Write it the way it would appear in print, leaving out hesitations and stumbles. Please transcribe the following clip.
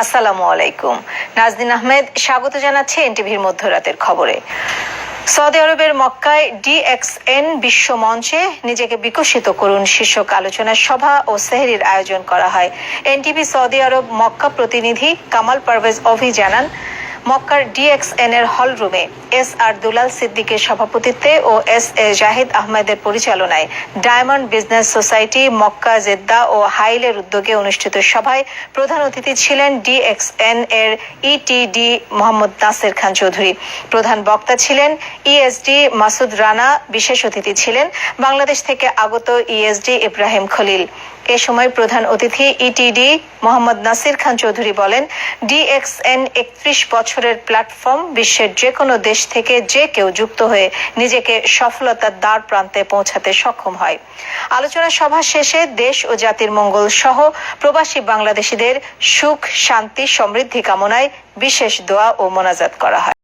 আসসালামু আলাইকুম। নাজনীন আহমেদ স্বাগত জানাচ্ছি এনটিভির মধ্যরাতের খবরে। সৌদি আরবের মক্কায় DXN বিশ্ব মঞ্চে নিজেকে বিকশিত করুন শীর্ষক আলোচনা সভা ও সেহরির আয়োজন করা হয়। এনটিভি সৌদি আরব মক্কা প্রতিনিধি কামাল পারভেজ অভি জানান, মক্কার DXN এর হল রুমে SR দুলাল সিদ্দিকের সভাপতিত্বে ও SA জাহিদ আহমেদের পরিচালনায় diamond business society Mecca, Jeddah ও হাইলের উদ্যোগে অনুষ্ঠিত সভায় প্রধান অতিথি ছিলেন DXN এর ETD মোহাম্মদ নাসের খান চৌধুরী। প্রধান বক্তা ছিলেন ESD মাসুদ রানা। বিশেষ অতিথি ছিলেন বাংলাদেশ থেকে আগত ESD ইব্রাহিম খলিল। এ সময় প্রধান অতিথি ETD মোহাম্মদ নাসির খান চৌধুরী বলেন, DXN 31 বছরের প্ল্যাটফর্ম। বিশ্বের যে কোনো দেশ থেকে যে কেউ যুক্ত হয়ে নিজেকে সফলতার দ্বার প্রান্তে পৌঁছাতে সক্ষম হয়। আলোচনা সভা শেষে দেশ ও জাতির মঙ্গল সহ প্রবাসী বাংলাদেশিদের সুখ, শান্তি, সমৃদ্ধি কামনায় বিশেষ দোয়া ও মোনাজাত করা হয়।